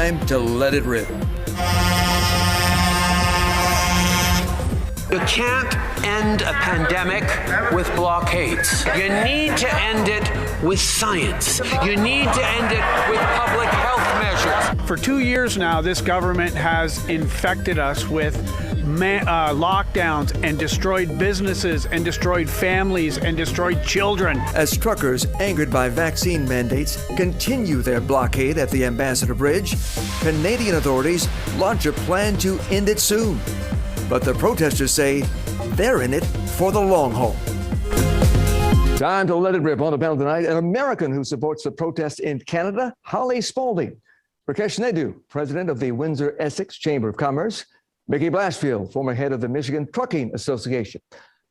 time to let it rip. You can't end a pandemic with blockades. You need to end it with science. You need to end it with public health measures. For 2 years now, this government has infected us with lockdowns and destroyed businesses and destroyed families and destroyed children. As truckers, angered by vaccine mandates, continue their blockade at the Ambassador Bridge, Canadian authorities launch a plan to end it soon. But the protesters say they're in it for the long haul. Time to let it rip. On the panel tonight, an American who supports the protest in Canada, Holly Spaulding. Rakesh Naidu, president of the Windsor-Essex Chamber of Commerce. Mickey Blashfield, former head of the Michigan Trucking Association.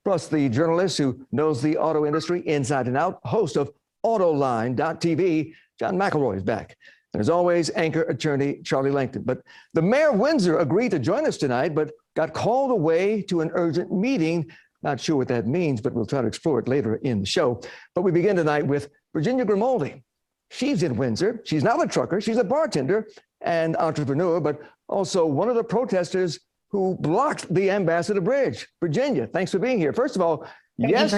Plus the journalist who knows the auto industry inside and out, host of Autoline.tv, John McElroy is back. And as always, anchor attorney Charlie Langton. But the mayor of Windsor agreed to join us tonight, but got called away to an urgent meeting. Not sure what that means, but we'll try to explore it later in the show. But we begin tonight with Virginia Grimaldi. She's in Windsor. She's not a trucker. She's a bartender and entrepreneur, but also one of the protesters who blocked the Ambassador Bridge. Virginia, thanks for being here. First of all, yes,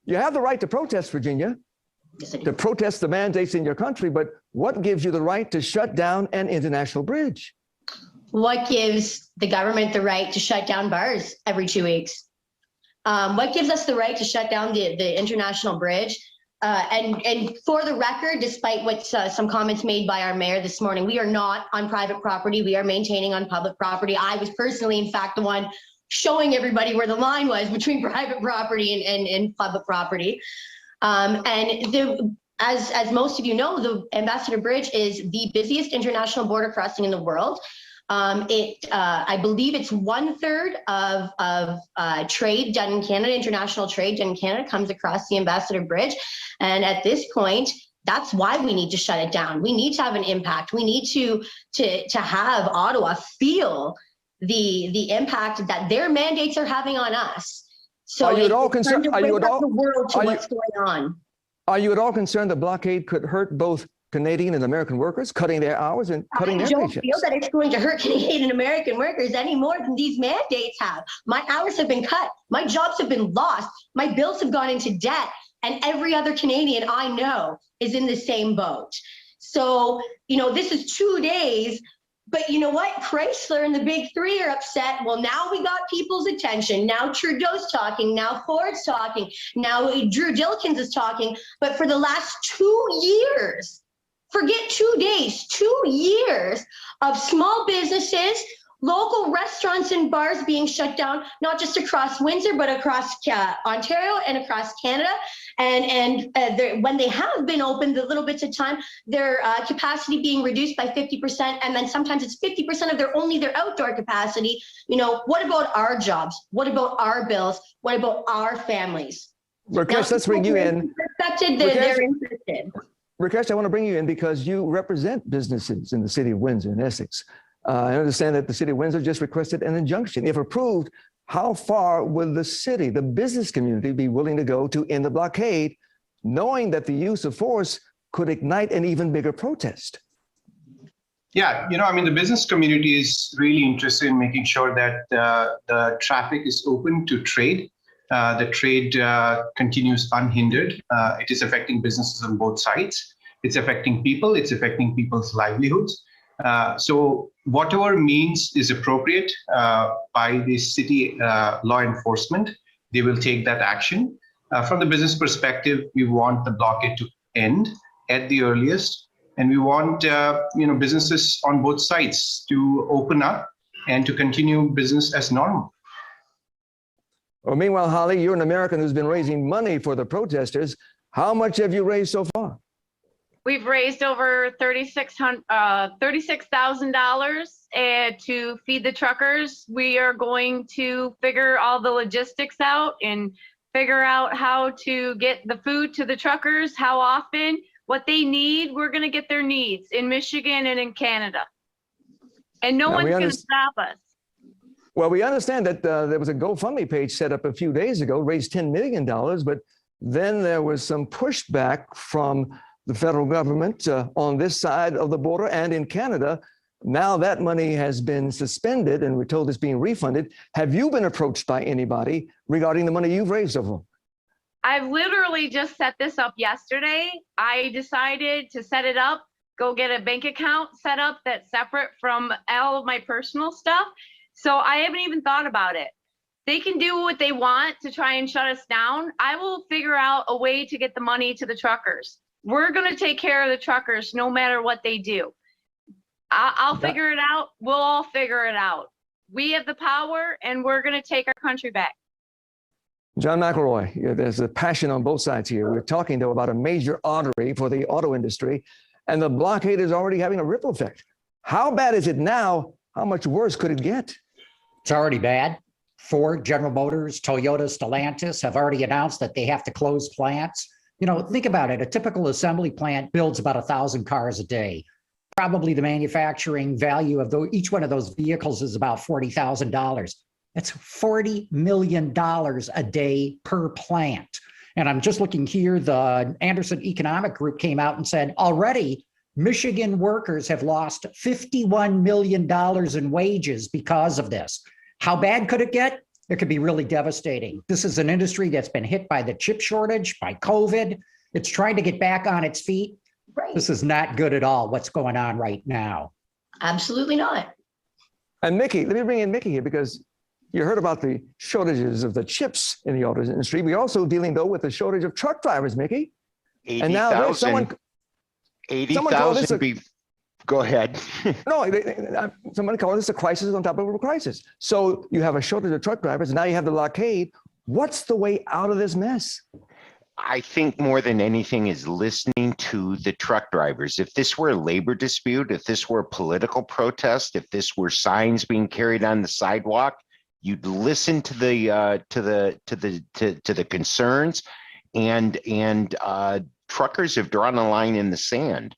you have the right to protest, Virginia, to protest the mandates in your country, but what gives you the right to shut down an international bridge? What gives the government the right to shut down bars every 2 weeks? What gives us the right to shut down the international bridge? And for the record, despite what some comments made by our mayor this morning, we are not on private property. We are maintaining on public property. I was personally, in fact, the one showing everybody where the line was between private property and public property. As most of you know, the Ambassador Bridge is the busiest international border crossing in the world. I believe it's 1/3 of trade done in Canada, international trade done in Canada comes across the Ambassador Bridge. And at this point, that's why we need to shut it down. We need to have an impact. We need to have Ottawa feel the impact that their mandates are having on us. So are you at all concerned? Are you at all the world to what's going on? Are you at all concerned the blockade could hurt both Canadian and American workers, cutting their hours and cutting their paychecks? I don't feel that it's going to hurt Canadian and American workers any more than these mandates have. My hours have been cut. My jobs have been lost. My bills have gone into debt. And every other Canadian I know is in the same boat. So, this is 2 days. But you know what? Chrysler and the big three are upset. Well, now we got people's attention. Now Trudeau's talking. Now Ford's talking. Now Drew Dilkins is talking. But for the last 2 years, forget 2 days, 2 years of small businesses, local restaurants and bars being shut down, not just across Windsor, but across Ontario and across Canada. And when they have been opened the little bits of time, their capacity being reduced by 50%, and then sometimes it's 50% of their outdoor capacity. What about our jobs? What about our bills? What about our families? Rakesh, let's bring you in. They're interested. Rakesh, I want to bring you in because you represent businesses in the city of Windsor and Essex. I understand that the city of Windsor just requested an injunction. If approved, how far will the city, the business community, be willing to go to end the blockade, knowing that the use of force could ignite an even bigger protest? Yeah, the business community is really interested in making sure that the traffic is open to trade. The trade continues unhindered. It is affecting businesses on both sides. It's affecting people. It's affecting people's livelihoods. So whatever means is appropriate by the city law enforcement, they will take that action. From the business perspective, we want the blockade to end at the earliest, and we want businesses on both sides to open up and to continue business as normal. Well, meanwhile, Holly, you're an American who's been raising money for the protesters. How much have you raised so far? We've raised over $36,000 to feed the truckers. We are going to figure all the logistics out and figure out how to get the food to the truckers, how often, what they need. We're going to get their needs in Michigan and in Canada. And no one's going to stop us. Well, we understand that there was a GoFundMe page set up a few days ago, raised $10 million, but then there was some pushback from the federal government on this side of the border and in Canada. Now that money has been suspended and we're told it's being refunded. Have you been approached by anybody regarding the money you've raised so far? I've literally just set this up yesterday. I decided to set it up, go get a bank account set up that's separate from all of my personal stuff. So I haven't even thought about it. They can do what they want to try and shut us down. I will figure out a way to get the money to the truckers. We're going to take care of the truckers no matter what they do. I'll figure it out. We'll all figure it out. We have the power and we're going to take our country back. John McElroy, there's a passion on both sides here. We're talking, though, about a major artery for the auto industry, and the blockade is already having a ripple effect. How bad is it now? How much worse could it get? It's already bad. Ford, General Motors, Toyota, Stellantis have already announced that they have to close plants. You know, think about it. A typical assembly plant builds about 1,000 cars a day. Probably the manufacturing value of each one of those vehicles is about $40,000. That's $40 million a day per plant. And I'm just looking here, the Anderson Economic Group came out and said already Michigan workers have lost $51 million in wages because of this. How bad could it get? It could be really devastating. This is an industry that's been hit by the chip shortage, by COVID. It's trying to get back on its feet. Right. This is not good at all, what's going on right now. Absolutely not. And Mickey, let me bring in Mickey here, because you heard about the shortages of the chips in the auto industry. We're also dealing, though, with the shortage of truck drivers, Mickey. 80,000. And now someone 80,000. Go ahead. No, somebody called this a crisis on top of a crisis. So you have a shortage of truck drivers. Now you have the blockade. What's the way out of this mess? I think more than anything is listening to the truck drivers. If this were a labor dispute, if this were a political protest, if this were signs being carried on the sidewalk, you'd listen to the concerns, and truckers have drawn a line in the sand.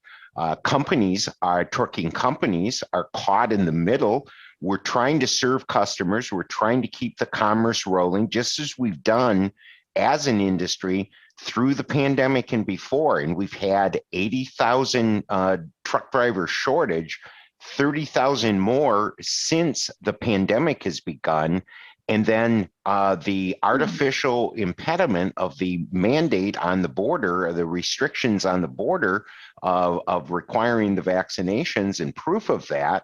Trucking companies are caught in the middle. We're trying to serve customers. We're trying to keep the commerce rolling, just as we've done as an industry through the pandemic and before. And we've had 80,000 truck driver shortage, 30,000 more since the pandemic has begun. And then the artificial impediment of the mandate on the border, or the restrictions on the border of requiring the vaccinations and proof of that,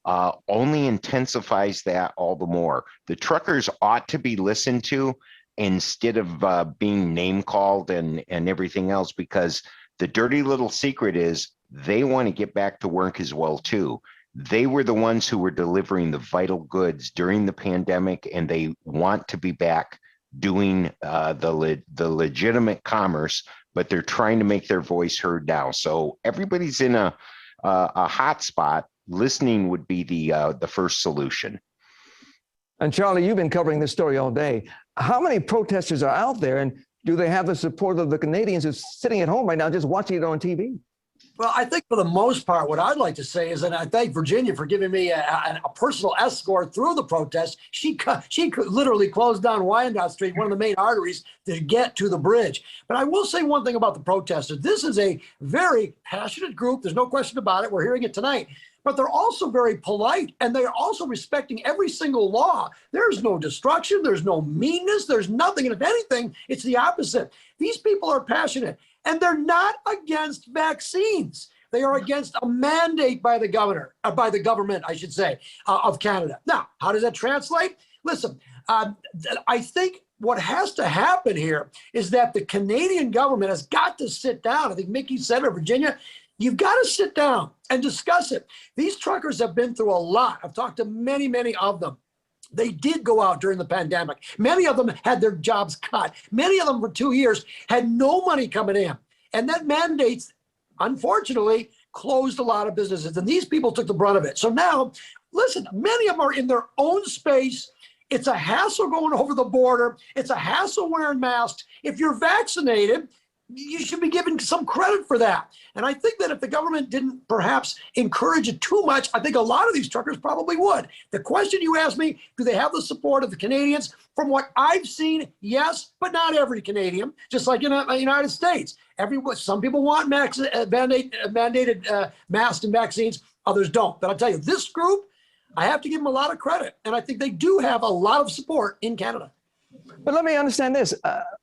only intensifies that all the more. The truckers ought to be listened to instead of being name called and everything else, because the dirty little secret is they want to get back to work as well too. They were the ones who were delivering the vital goods during the pandemic, and they want to be back doing the legitimate commerce, but they're trying to make their voice heard now. So everybody's in a hot spot. Listening would be the first solution. And Charlie, you've been covering this story all day. How many protesters are out there, and do they have the support of the Canadians who's sitting at home right now just watching it on TV? Well, I think for the most part, what I'd like to say is, and I thank Virginia for giving me a personal escort through the protest. She literally closed down Wyandotte Street, one of the main arteries, to get to the bridge. But I will say one thing about the protesters. This is a very passionate group. There's no question about it. We're hearing it tonight. But they're also very polite, and they're also respecting every single law. There's no destruction. There's no meanness. There's nothing. And if anything, it's the opposite. These people are passionate. And they're not against vaccines. They are against a mandate by the government, I should say, of Canada. Now, how does that translate? Listen, I think what has to happen here is that the Canadian government has got to sit down. I think Mickey said it, Virginia, you've got to sit down and discuss it. These truckers have been through a lot. I've talked to many, many of them. They did go out during the pandemic. Many of them had their jobs cut. Many of them for 2 years had no money coming in. And that mandates, unfortunately, closed a lot of businesses. And these people took the brunt of it. So now, listen, many of them are in their own space. It's a hassle going over the border. It's a hassle wearing masks. If you're vaccinated, you should be given some credit for that. And I think that if the government didn't perhaps encourage it too much, I think a lot of these truckers probably would. The question you asked me, do they have the support of the Canadians? From what I've seen, yes, but not every Canadian, just like in the United States. Some people want mandated masks and vaccines, others don't. But I'll tell you, this group, I have to give them a lot of credit. And I think they do have a lot of support in Canada. But let me understand this.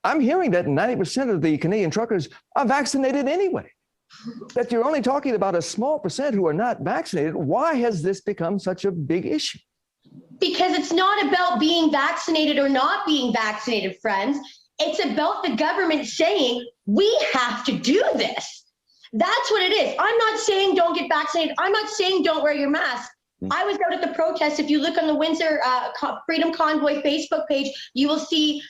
I'm hearing that 90% of the Canadian truckers are vaccinated anyway, that you're only talking about a small percent who are not vaccinated. Why has this become such a big issue? Because it's not about being vaccinated or not being vaccinated, friends. It's about the government saying, we have to do this. That's what it is. I'm not saying don't get vaccinated. I'm not saying don't wear your mask. I was out at the protest. If you look on the Windsor Freedom Convoy Facebook page, you will see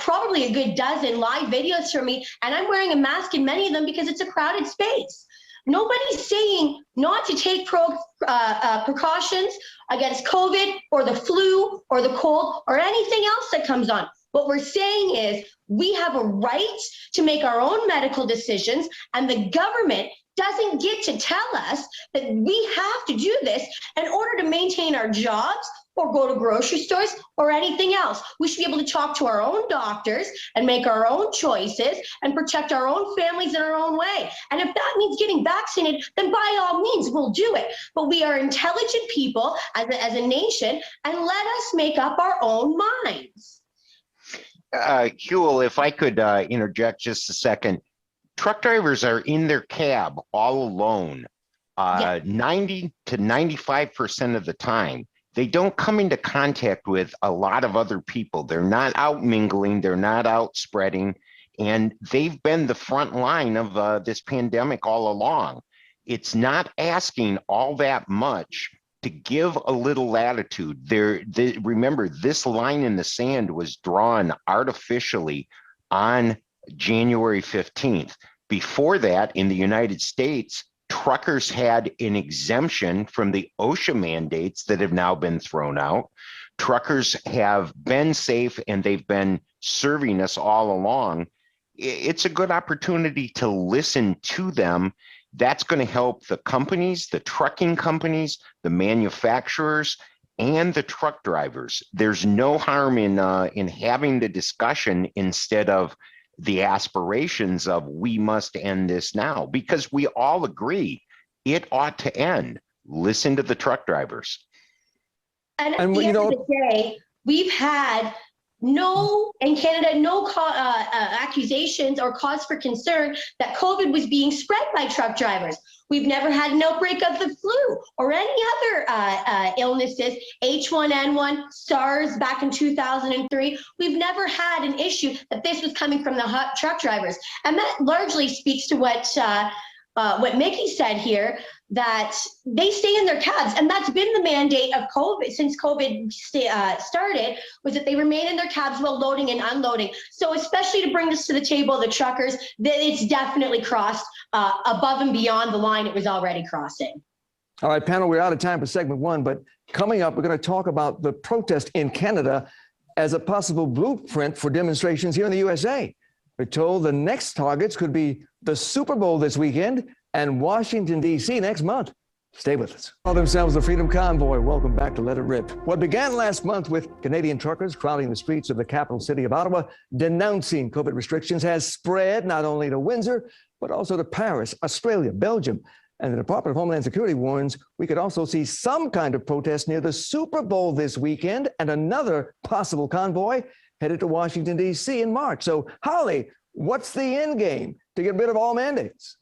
probably a good dozen live videos from me. And I'm wearing a mask in many of them because it's a crowded space. Nobody's saying not to take precautions against COVID or the flu or the cold or anything else that comes on. What we're saying is we have a right to make our own medical decisions, and the government doesn't get to tell us that we have to do this in order to maintain our jobs or go to grocery stores or anything else. We should be able to talk to our own doctors and make our own choices and protect our own families in our own way. And if that means getting vaccinated, then by all means, we'll do it. But we are intelligent people as a nation, and let us make up our own minds. Huel, if I could interject just a second. Truck drivers are in their cab all alone 90 to 95% of the time. They don't come into contact with a lot of other people. They're not out mingling. They're not out spreading. And they've been the front line of this pandemic all along. It's not asking all that much to give a little latitude. Remember, this line in the sand was drawn artificially on January 15th. Before that, in the United States, truckers had an exemption from the OSHA mandates that have now been thrown out. Truckers have been safe and they've been serving us all along. It's a good opportunity to listen to them. That's going to help the companies, the trucking companies, the manufacturers, and the truck drivers. There's no harm in having the discussion instead of the aspirations of we must end this now, because we all agree it ought to end. Listen to the truck drivers. And at the end of the day, we've had in Canada, no accusations or cause for concern that COVID was being spread by truck drivers. We've never had an outbreak of the flu or any other illnesses, H1N1, SARS back in 2003. We've never had an issue that this was coming from the truck drivers. And that largely speaks to what Mickey said here, that they stay in their cabs. And that's been the mandate of COVID since COVID started, was that they remain in their cabs while loading and unloading. So especially to bring this to the table, the truckers, that it's definitely crossed above and beyond the line it was already crossing. All right, panel, we're out of time for segment one, but coming up, we're going to talk about the protest in Canada as a possible blueprint for demonstrations here in the USA. We're told the next targets could be the Super Bowl this weekend and Washington, D.C. next month. Stay with us. Call themselves the Freedom Convoy. Welcome back to Let It Rip. What began last month with Canadian truckers crowding the streets of the capital city of Ottawa, denouncing COVID restrictions, has spread not only to Windsor, but also to Paris, Australia, Belgium. And the Department of Homeland Security warns we could also see some kind of protest near the Super Bowl this weekend and another possible convoy headed to Washington, D.C. in March. So, Holly, what's the end game to get rid of all mandates?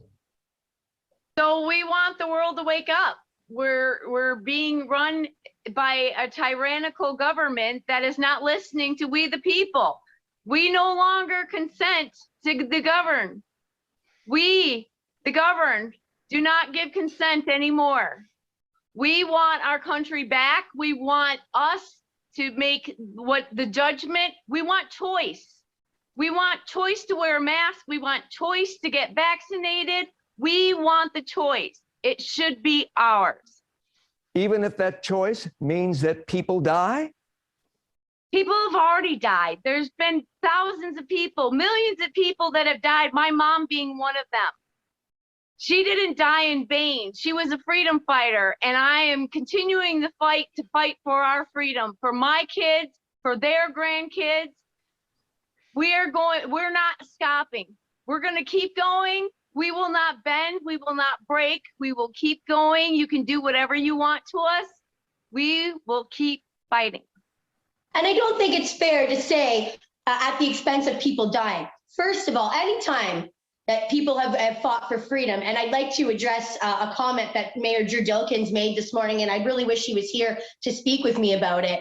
So we want the world to wake up. We're being run by a tyrannical government that is not listening to we the people. We no longer consent to the governed. We, the governed, do not give consent anymore. We want our country back. We want us to make what the judgment. We want choice. We want choice to wear a mask. We want choice to get vaccinated. We want the choice. It should be ours. Even if that choice means that people die? People have already died. There's been thousands of people, millions of people that have died, my mom being one of them. She didn't die in vain. She was a freedom fighter, and I am continuing the fight to fight for our freedom, for my kids, for their grandkids. We're not stopping. We're going to keep going. We will not bend. We will not break. We will keep going. You can do whatever you want to us. We will keep fighting. And I don't think it's fair to say at the expense of people dying. First of all, anytime that people have fought for freedom, and I'd like to address a comment that Mayor Drew Dilkins made this morning, and I really wish he was here to speak with me about it.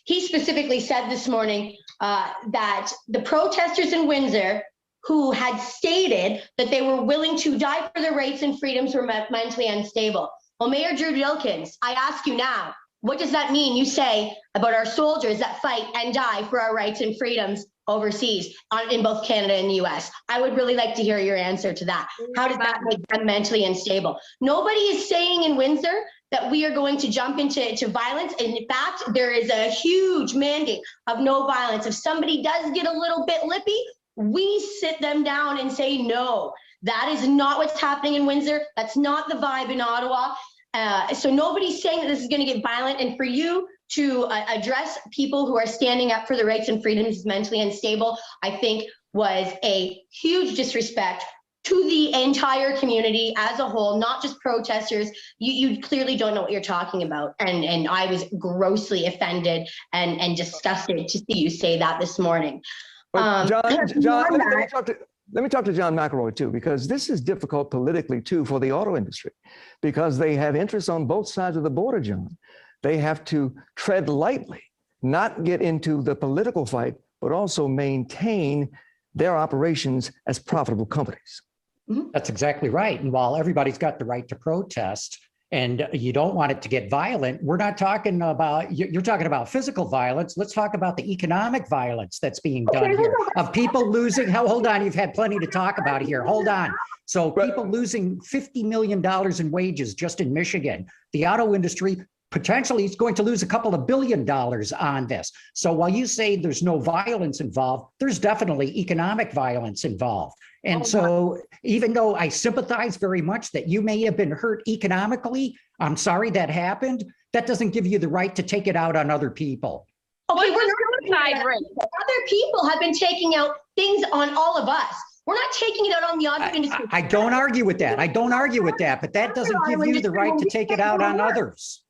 He specifically said this morning that the protesters in Windsor who had stated that they were willing to die for their rights and freedoms were mentally unstable. Well, Mayor Drew Dilkins, I ask you now, what does that mean you say about our soldiers that fight and die for our rights and freedoms overseas in both Canada and the US? I would really like to hear your answer to that. How does that make them mentally unstable? Nobody is saying in Windsor that we are going to jump into violence. And in fact, there is a huge mandate of no violence. If somebody does get a little bit lippy, we sit them down and say, no, that is not what's happening in Windsor. That's not the vibe in Ottawa. So nobody's saying that this is going to get violent. And for you to address people who are standing up for the rights and freedoms mentally unstable, I think was a huge disrespect to the entire community as a whole, not just protesters. You clearly don't know what you're talking about. And I was grossly offended and disgusted to see you say that this morning. But John, let me talk to John McElroy too, because this is difficult politically too for the auto industry, because they have interests on both sides of the border, John. They have to tread lightly, not get into the political fight, but also maintain their operations as profitable companies. That's exactly right. And while everybody's got the right to protest, and you don't want it to get violent, we're not talking about, you're talking about physical violence. Let's talk about the economic violence that's being done here, of people losing, hold on, you've had plenty to talk about here, hold on. So people losing $50 million in wages just in Michigan. The auto industry potentially is going to lose a couple of $1 billion on this. So while you say there's no violence involved, there's definitely economic violence involved. And so even though I sympathize very much that you may have been hurt economically, I'm sorry that happened, that doesn't give you the right to take it out on other people. Okay, we're not other people have been taking out things on all of us. We're not taking it out on the auto industry. I don't argue with that. I don't argue with that, but that doesn't give you the right to take it out on others.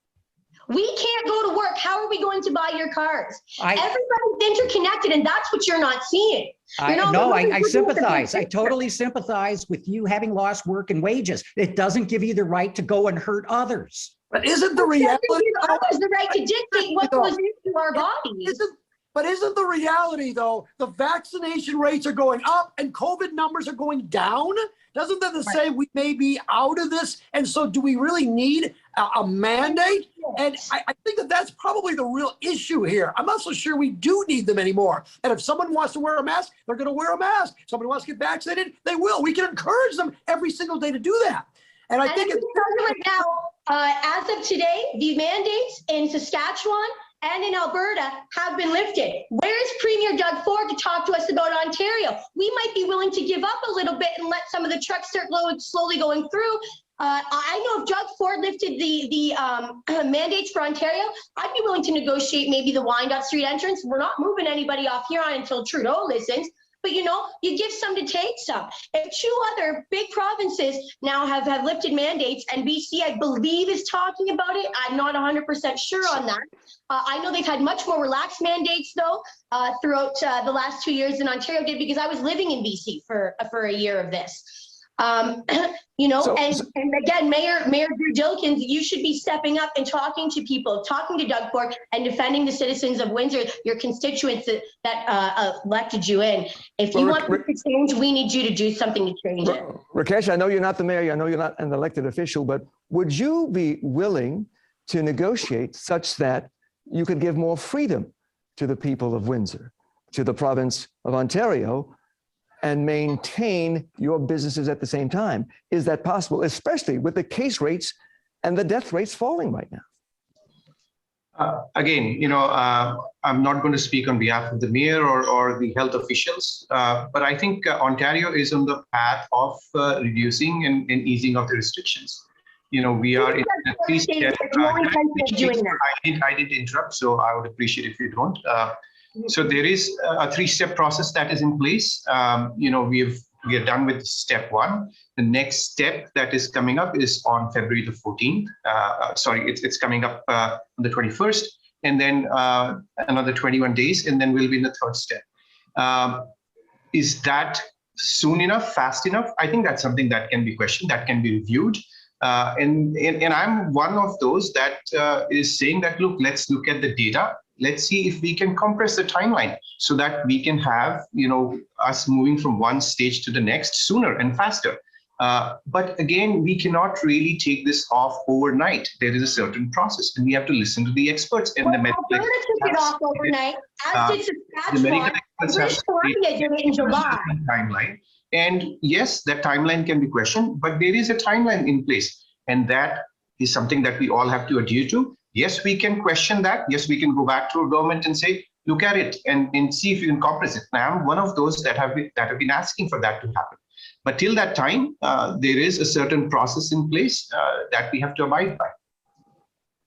We can't go to work. How are we going to buy your cars? Everybody's interconnected, and that's what you're not seeing. I sympathize. I totally sympathize with you having lost work and wages. It doesn't give you the right to go and hurt others. But isn't the reality others the right to dictate what goes into our bodies? Isn't the reality, though, the vaccination rates are going up and COVID numbers are going down? Doesn't that say we may be out of this? And so do we really need a mandate? And I think that that's probably the real issue here. I'm not so sure we do need them anymore. And if someone wants to wear a mask, they're going to wear a mask. If somebody wants to get vaccinated, they will. We can encourage them every single day to do that. And I think right now, as of today, the mandates in Saskatchewan and in Alberta have been lifted. Where is Premier Doug Ford to talk to us about Ontario? We might be willing to give up a little bit and let some of the trucks start slowly going through. I know if Doug Ford lifted the mandates for Ontario, I'd be willing to negotiate maybe the Wyandotte Street entrance. We're not moving anybody off Huron until Trudeau listens. But you know, you give some to take some. If two other big provinces now have lifted mandates, and BC, I believe, is talking about it. I'm not 100% sure on that. I know they've had much more relaxed mandates, though, throughout the last 2 years than Ontario did, because I was living in BC for a year of this. You know, and again, Mayor Drew Dilkins, you should be stepping up and talking to people, talking to Doug Ford and defending the citizens of Windsor, your constituents that elected you in. If you want to change, we need you to do something to change it. Rakesh, I know you're not the mayor, I know you're not an elected official, but would you be willing to negotiate such that you could give more freedom to the people of Windsor, to the province of Ontario, and maintain your businesses at the same time? Is that possible, especially with the case rates and the death rates falling right now? Again, I'm not going to speak on behalf of the mayor or the health officials, but I think Ontario is on the path of reducing and easing of the restrictions. We are in a three-step. I did interrupt, so I would appreciate if you don't. So there is a three-step process that is in place. We are done with step one. The next step that is coming up is on February the 14th. It's coming up on the 21st, and then another 21 days, and then we'll be in the third step. Is that soon enough, fast enough? I think that's something that can be questioned, that can be reviewed. And I'm one of those that is saying that, look, let's look at the data. Let's see if we can compress the timeline so that we can have, us moving from one stage to the next sooner and faster. But again, we cannot really take this off overnight. There is a certain process, and we have to listen to the experts. And the medical Alberta took it off overnight, as did Saskatchewan. British Columbia did it in July. Timeline. And yes, that timeline can be questioned, but there is a timeline in place. And that is something that we all have to adhere to. Yes, we can question that. Yes, we can go back to our government and say, look at it and see if you can compress it. Now, I'm one of those that have been asking for that to happen. But till that time, there is a certain process in place that we have to abide by.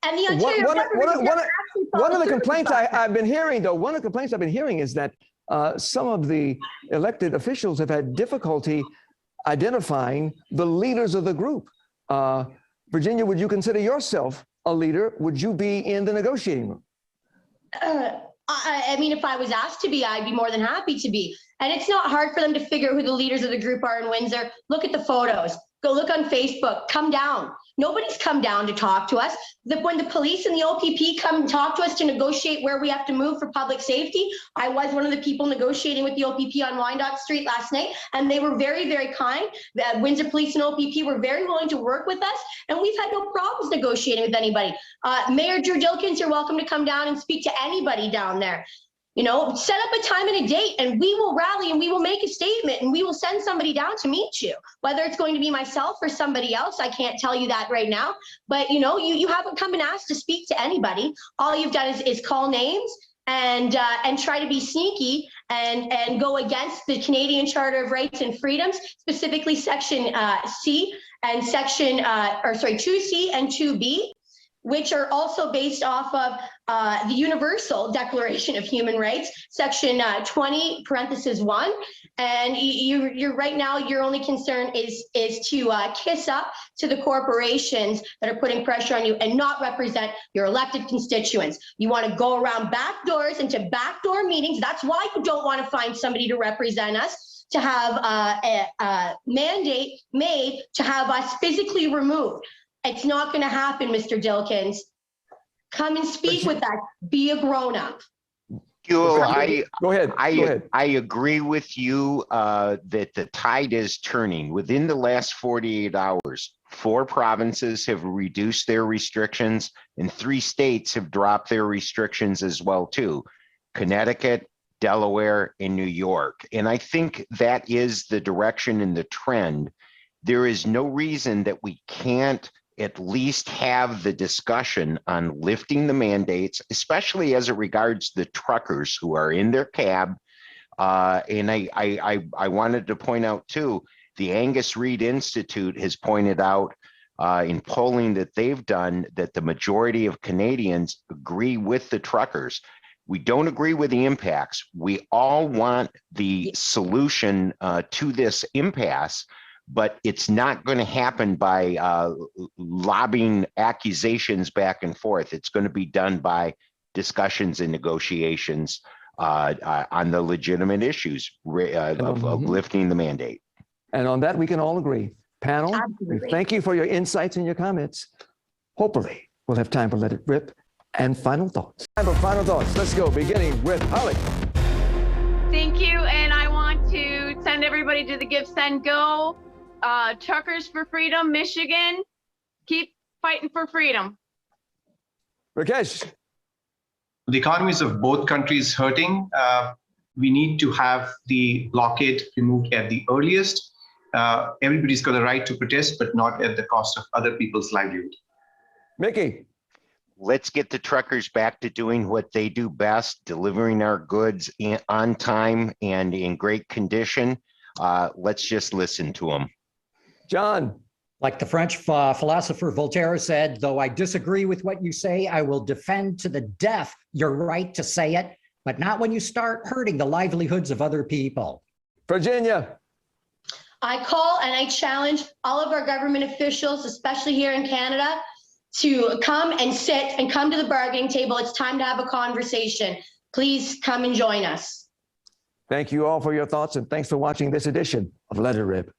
And the Ontario one of the complaints I've been hearing, though, one of the complaints I've been hearing is that some of the elected officials have had difficulty identifying the leaders of the group. Virginia, would you consider yourself a leader? Would you be in the negotiating room? I mean, if I was asked to be, I'd be more than happy to be. And it's not hard for them to figure out who the leaders of the group are in Windsor. Look at the photos. Go look on Facebook. Come down. Nobody's come down to talk to us. When the police and the OPP come talk to us to negotiate where we have to move for public safety, I was one of the people negotiating with the OPP on Wyandotte Street last night, and they were very, very kind. The Windsor Police and OPP were very willing to work with us, and we've had no problems negotiating with anybody. Mayor Drew Dilkins, you're welcome to come down and speak to anybody down there. Set up a time and a date, and we will rally and we will make a statement and we will send somebody down to meet you. Whether it's going to be myself or somebody else, I can't tell you that right now. But you haven't come and asked to speak to anybody. All you've done is call names and try to be sneaky and go against the Canadian Charter of Rights and Freedoms, specifically Section C and Section 2C and 2B. Which are also based off of the Universal Declaration of Human Rights, Section 20(1). And you're right now, your only concern is to kiss up to the corporations that are putting pressure on you and not represent your elected constituents. You want to go around back doors into backdoor meetings. That's why you don't want to find somebody to represent us, to have a mandate made to have us physically removed. It's not going to happen, Mr. Dilkins. Come and speak with us. Be a grown-up. Go ahead. I agree with you that the tide is turning. Within the last 48 hours, 4 provinces have reduced their restrictions, and 3 states have dropped their restrictions as well, too. Connecticut, Delaware, and New York. And I think that is the direction and the trend. There is no reason that we can't at least have the discussion on lifting the mandates, especially as it regards the truckers who are in their cab. And I wanted to point out too, the Angus Reid Institute has pointed out in polling that they've done that the majority of Canadians agree with the truckers. We don't agree with the impacts. We all want the solution to this impasse, but it's not going to happen by lobbying accusations back and forth. It's going to be done by discussions and negotiations on the legitimate issues of lifting the mandate. And on that, we can all agree. Panel, thank you for your insights and your comments. Hopefully, we'll have time to let it rip. And final thoughts. Time for final thoughts. Let's go, beginning with Holly. Thank you, and I want to send everybody to the Give, Send, Go. Truckers for Freedom, Michigan. Keep fighting for freedom. Rakesh. The economies of both countries hurting. We need to have the blockade removed at the earliest. Everybody's got the right to protest, but not at the cost of other people's livelihood. Mickey. let's get the truckers back to doing what they do best, delivering our goods on time and in great condition. Let's just listen to them. John. Like the French philosopher Voltaire said, though I disagree with what you say, I will defend to the death your right to say it, but not when you start hurting the livelihoods of other people. Virginia. I call and I challenge all of our government officials, especially here in Canada, to come and sit and come to the bargaining table. It's time to have a conversation. Please come and join us. Thank you all for your thoughts, and thanks for watching this edition of Let It Rip.